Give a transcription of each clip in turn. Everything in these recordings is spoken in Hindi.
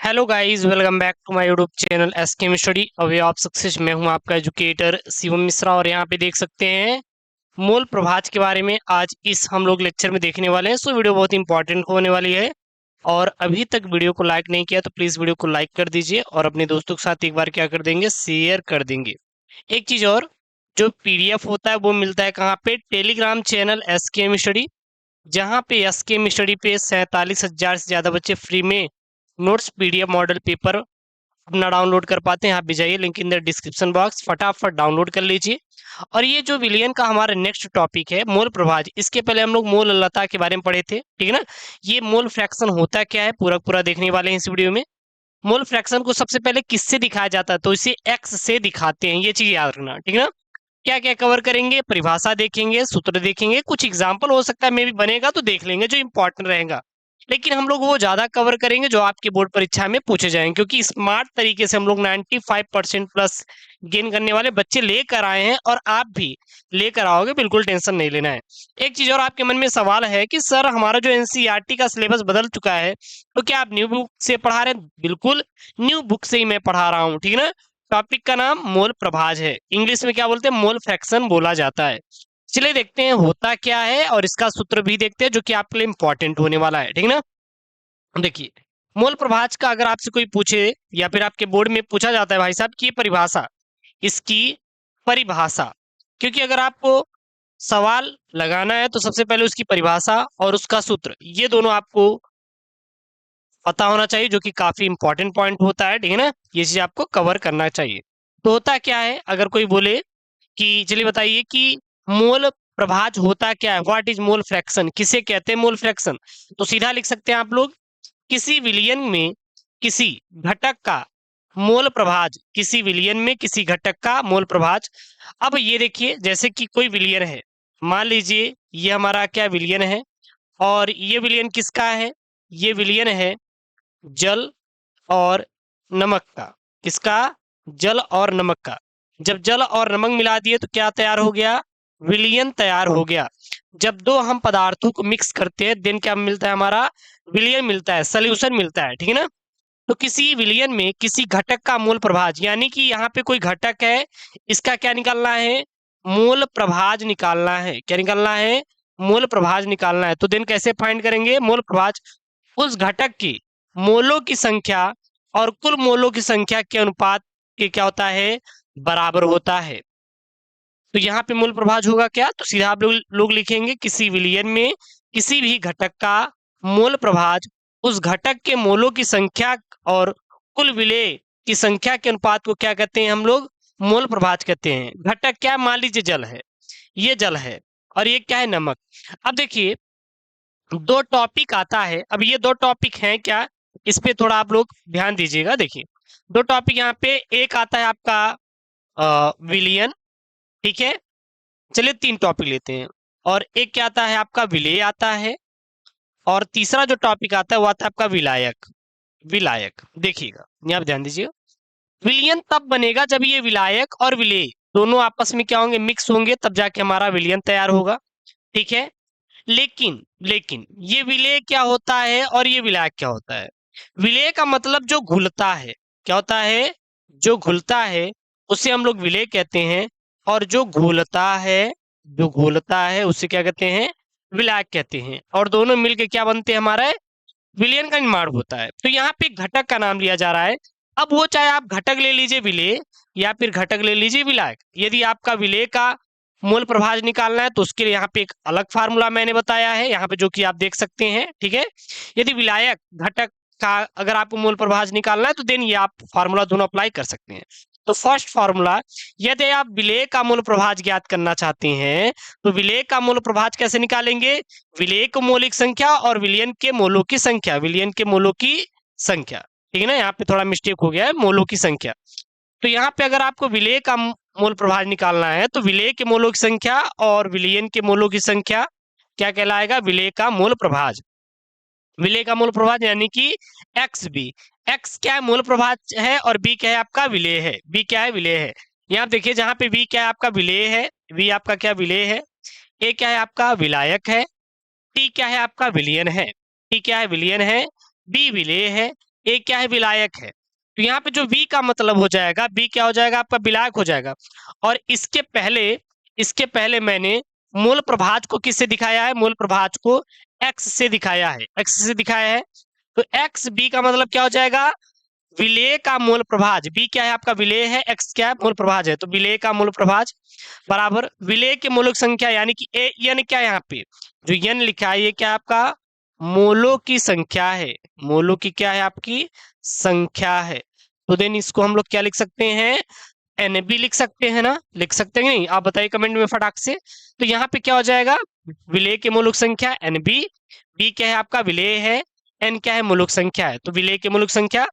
Hello guys, welcome back to my YouTube channel SKM study. Away of success. मैं हूं आपका एजुकेटर शिवम मिश्रा और यहां पे देख सकते हैं मूल प्रभाज के बारे में आज इस हम लोग लेक्चर में देखने वाले हैं। सो वीडियो बहुत इंपॉर्टेंट होने वाली है और अभी तक वीडियो को लाइक नहीं किया तो प्लीज वीडियो को लाइक कर दीजिए और अपने दोस्तों के साथ एक बार क्या कर देंगे, शेयर कर देंगे। एक चीज और, जो पीडीएफ होता है वो मिलता है कहाँ पे? टेलीग्राम चैनल एसकेएम स्टडी, जहाँ पे एसकेएम स्टडी पे 47,000 से ज्यादा बच्चे फ्री में नोट्स पीडीएफ मॉडल पेपर अपना डाउनलोड कर पाते हैं। आप भी जाइए, link in the description box, फटाफट डाउनलोड कर लीजिए। और ये जो विलियन का हमारा नेक्स्ट टॉपिक है मूल प्रभाज, इसके पहले हम लोग मूल लता के बारे में पढ़े थे, ठीक है ना। ये मूल फ्रैक्शन होता क्या है पूरा पूरा देखने वाले हैं इस वीडियो में। मूल फ्रैक्शन को सबसे पहले किससे दिखाया जाता है? तो इसे एक्स से दिखाते हैं, ये चीज याद रखना, ठीक है ना। क्या क्या कवर करेंगे? परिभाषा देखेंगे, सूत्र देखेंगे, कुछ एग्जाम्पल हो सकता है मे भी बनेगा तो देख लेंगे जो इंपॉर्टेंट रहेगा। लेकिन हम लोग वो ज्यादा कवर करेंगे जो आपके बोर्ड परीक्षा में पूछे जाएंगे, क्योंकि स्मार्ट तरीके से हम लोग 95% प्लस गेन करने वाले बच्चे लेकर आए हैं और आप भी लेकर आओगे, बिल्कुल टेंशन नहीं लेना है। एक चीज और आपके मन में सवाल है कि सर हमारा जो एनसीईआरटी का सिलेबस बदल चुका है, तो क्या आप न्यू बुक से पढ़ा रहे हैं? बिल्कुल न्यू बुक से ही मैं पढ़ा रहा हूँ, ठीक है ना। टॉपिक का नाम मोल प्रभाज है, इंग्लिश में क्या बोलते हैं? मोल फ्रैक्शन बोला जाता है। चलिए देखते हैं होता क्या है और इसका सूत्र भी देखते हैं जो कि आपके लिए इंपॉर्टेंट होने वाला है, ठीक है ना। देखिए, मोल प्रभाज का अगर आपसे कोई पूछे या फिर आपके बोर्ड में पूछा जाता है भाई साहब की परिभाषा, इसकी परिभाषा, क्योंकि अगर आपको सवाल लगाना है तो सबसे पहले उसकी परिभाषा और उसका सूत्र, ये दोनों आपको पता होना चाहिए, जो कि काफी इंपॉर्टेंट पॉइंट होता है, ठीक है ना। ये चीज आपको कवर करना चाहिए। तो होता क्या है, अगर कोई बोले कि चलिए बताइए कि मोल प्रभाज होता क्या है, व्हाट इज मोल फ्रैक्शन, किसे कहते हैं मोल फ्रैक्शन, तो सीधा लिख सकते हैं आप लोग, किसी विलयन में किसी घटक का मोल प्रभाज, किसी विलयन में किसी घटक का मोल प्रभाज। अब ये देखिए, जैसे कि कोई विलयन है, मान लीजिए ये हमारा क्या विलयन है, और ये विलयन किसका है? ये विलयन है जल और नमक का। किसका? जल और नमक का। जब जल और नमक मिला दिए तो क्या तैयार हो गया? विलयन तैयार हो गया। जब दो हम पदार्थों को मिक्स करते हैं देन क्या मिलता है? हमारा विलयन मिलता है, सोल्यूशन मिलता है, ठीक है ना। तो किसी विलयन में किसी घटक का मोल प्रभाज, यानी कि यहाँ पे कोई घटक है, इसका क्या निकालना है? मोल प्रभाज निकालना है। क्या निकालना है? मोल प्रभाज निकालना है। तो देन कैसे फाइंड करेंगे मोल प्रभाज? उस घटक की मोलों की संख्या और कुल मोलों की संख्या के अनुपात के क्या होता है? बराबर होता है। तो यहाँ पे मूल प्रभाज होगा क्या? तो सीधा आप लोग लिखेंगे किसी विलयन में किसी भी घटक का मोल प्रभाज उस घटक के मोलों की संख्या और कुल विलय की संख्या के अनुपात को क्या कहते हैं हम लोग? मोल प्रभाज कहते हैं। घटक क्या? मान लीजिए जल है, ये जल है, और ये क्या है? नमक। अब देखिए, दो टॉपिक आता है। अब ये दो टॉपिक हैं क्या, इस पे थोड़ा आप लोग ध्यान दीजिएगा। देखिए, दो टॉपिक यहाँ पे, एक आता है आपका विलियन, ठीक है। चलिए तीन टॉपिक लेते हैं। और एक क्या आता है? आपका विलेय आता है। और तीसरा जो टॉपिक आता है वो आता है आपका विलायक। विलायक देखिएगा, यहाँ पे ध्यान दीजिएगा। विलियन तब बनेगा जब ये विलायक और विलेय दोनों आपस में क्या होंगे? मिक्स होंगे, तब जाके हमारा विलियन तैयार होगा, ठीक है। लेकिन लेकिन ये विलेय क्या होता है और ये विलायक क्या होता है? विलेय का मतलब जो घुलता है। क्या होता है? जो घुलता है उसे हम लोग विलेय कहते हैं, और जो घोलता है, जो घोलता है उसे क्या कहते हैं? विलायक कहते हैं। और दोनों मिलके क्या बनते हैं? हमारा विलयन का निर्माण होता है। तो यहाँ पे घटक का नाम लिया जा रहा है। अब वो चाहे आप घटक ले लीजिए विलेय या फिर घटक ले लीजिए विलायक। यदि आपका विलेय का मोल प्रभाज निकालना है तो उसके लिए यहाँ पे एक अलग फार्मूला मैंने बताया है, यहाँ पे जो कि आप देख सकते हैं, ठीक है। यदि विलायक घटक का अगर आपको मोल प्रभाज निकालना है तो देन ये आप फार्मूला दोनों अप्लाई कर सकते हैं। तो फर्स्ट फार्मूला, यदि आप विलेय का मूल प्रभाज ज्ञात करना चाहते हैं तो विलेय का मूल प्रभाज कैसे निकालेंगे? विलेय को मौलिक संख्या और विलयन के मोलों की संख्या, विलयन के मोलों की संख्या, ठीक है ना। यहाँ पे थोड़ा मिस्टेक हो गया है, मोलों की संख्या। तो यहाँ पे अगर आपको विलेय का मोल प्रभाज निकालना है तो विलेय के मोलों की संख्या और विलयन के मोलों की संख्या क्या कहलाएगा? विलेय का मोल प्रभाज। विलेय का मूल प्रभाज यानी कि एक्स बी। एक्स क्या है? मूल प्रभाज है, और बी क्या है? आपका विलेय है। बी क्या है? विलेय है। यहाँ देखिए, जहां पे बी क्या है? आपका विलेय है। बी आपका क्या? विलेय है। ए क्या है? आपका विलायक है। टी क्या है? आपका विलयन है। टी क्या है? विलयन है। बी विलेय है। ए क्या है, विलायक है। तो यहाँ पे जो वी का मतलब हो जाएगा, बी क्या हो जाएगा आपका, विलायक हो जाएगा। और इसके पहले मैंने मूल प्रभाज को किससे दिखाया है, मूल प्रभाज को एक्स से दिखाया है, एक्स से दिखाया है। तो एक्स बी का मतलब क्या हो जाएगा, विलेय का मूल प्रभाज। बी क्या है आपका, विलेय है, एक्स क्या है, मूल प्रभाज है। तो विलेय का मूल प्रभाज बराबर विलेय के मूलक संख्या, यानी कि ए एन क्या है, यहाँ पे जो एन लिखा है ये क्या है आपका, मोलों की संख्या है, मोलों की क्या है आपकी संख्या है। तो देन इसको हम लोग क्या लिख सकते हैं, एन बी लिख सकते हैं ना, लिख सकते हैं नहीं, आप बताइए कमेंट में फटाक से। तो यहाँ पे क्या हो जाएगा, विलेय के मूलक संख्या एन बी, बी क्या है आपका विलेय है, एन क्या है मूलक संख्या है, तो विलेय के मूलक संख्या।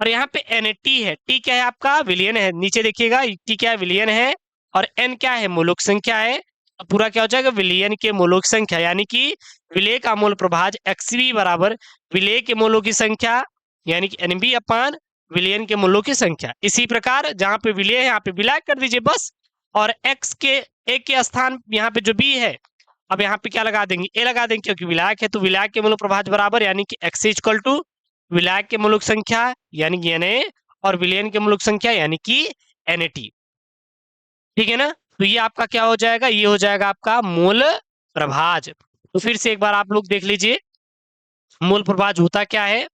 और यहाँ पे एन टी है, टी क्या है आपका विलियन है, नीचे देखिएगा टी क्या है विलियन है, और एन क्या है मूलक संख्या है। तो पूरा क्या हो जाएगा, विलियन के मूलक संख्या, यानी कि विलेय का मूल प्रभाज एक्स बी बराबर विलेय के मूलों की संख्या, यानी कि एन बी अपान विलियन के मूलों की संख्या। इसी प्रकार जहां पे विलेय है यहाँ पे विलायक कर दीजिए बस। और एक्स के ए के स्थान यहाँ पे जो बी है, अब यहाँ पे क्या लगा देंगे, ए लगा देंगे, क्योंकि विलायक है तो विलायक के मूल प्रभाज बराबर, यानी कि एक्स इक्वल टू विलायक के मूलक संख्या यानी कि एन ए, और विलयन के मूलक संख्या यानी कि एन टी। ठीक है ना। तो ये आपका क्या हो जाएगा, ये हो जाएगा आपका मूल प्रभाज। तो फिर से एक बार आप लोग देख लीजिए, मूल प्रभाज होता क्या है,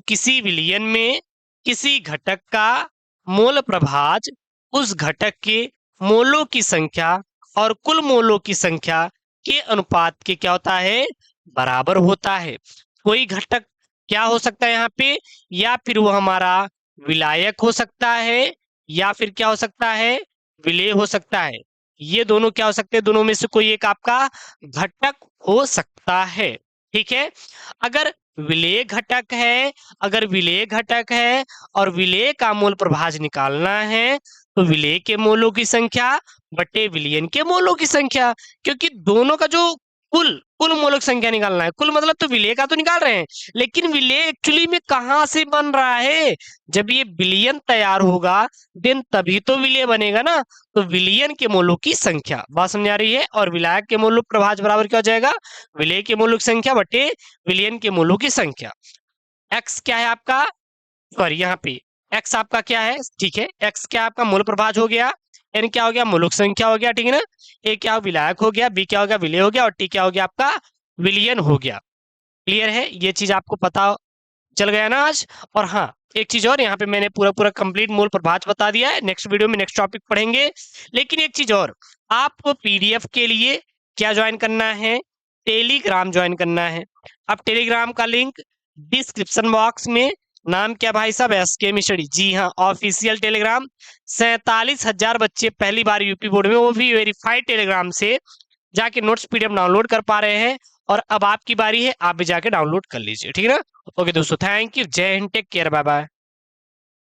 किसी विलयन में किसी घटक का मूल प्रभाज उस घटक के मोलों की संख्या और कुल मोलों की संख्या के अनुपात के क्या होता है, बराबर होता है। कोई घटक क्या हो सकता है यहाँ पे, या फिर वो हमारा विलायक हो सकता है, या फिर क्या हो सकता है, विलेय हो सकता है। ये दोनों क्या हो सकते हैं, दोनों में से कोई एक आपका घटक हो सकता है। ठीक है। अगर विलेय घटक है, अगर विलेय घटक है और विलेय का मूल प्रभाज निकालना है, तो विलेय के मोलों की संख्या बटे विलयन के मोलों की संख्या, क्योंकि दोनों का जो कुल कुल मोलक संख्या निकालना है। कुल मतलब तो विलेय का तो निकाल रहे हैं, लेकिन विलेय एक्चुअली में कहां से बन रहा है, जब ये विलयन तैयार होगा देन तभी तो विलेय बनेगा ना। तो विलयन के मोलों की संख्या, बात समझ आ रही है। और विलायक के मोल प्रभाज बराबर क्या हो जाएगा, विलेय के मोलों की संख्या बटे विलयन के मोलों की संख्या। एक्स क्या है आपका, सॉरी यहाँ पे एक्स आपका क्या है, ठीक है, एक्स क्या आपका मूल प्रभाज हो गया, एन क्या हो गया मूलक संख्या हो गया, ठीक है ना, ए क्या विलायक हो गया, बी क्या हो गया विलेय हो गया, और टी क्या हो गया आपका विलियन हो गया। क्लियर है, ये चीज आपको पता चल गया ना आज। और हाँ एक चीज और, यहाँ पे मैंने पूरा पूरा कंप्लीट मूल प्रभाज बता दिया है, नेक्स्ट वीडियो में नेक्स्ट टॉपिक पढ़ेंगे। लेकिन एक चीज और, आपको पीडीएफ के लिए क्या ज्वाइन करना है, टेलीग्राम ज्वाइन करना है। अब टेलीग्राम का लिंक डिस्क्रिप्शन बॉक्स में, नाम क्या भाई साहब, एसकेएम स्टडी, जी हाँ ऑफिशियल टेलीग्राम। 47,000 बच्चे पहली बार यूपी बोर्ड में, वो भी वेरीफाइड टेलीग्राम से जाके नोट्स पीडीएफ डाउनलोड कर पा रहे हैं। और अब आपकी बारी है, आप भी जाके डाउनलोड कर लीजिए, ठीक है ना। ओके दोस्तों, थैंक यू, जय हिंद, टेक केयर, बाय बाय।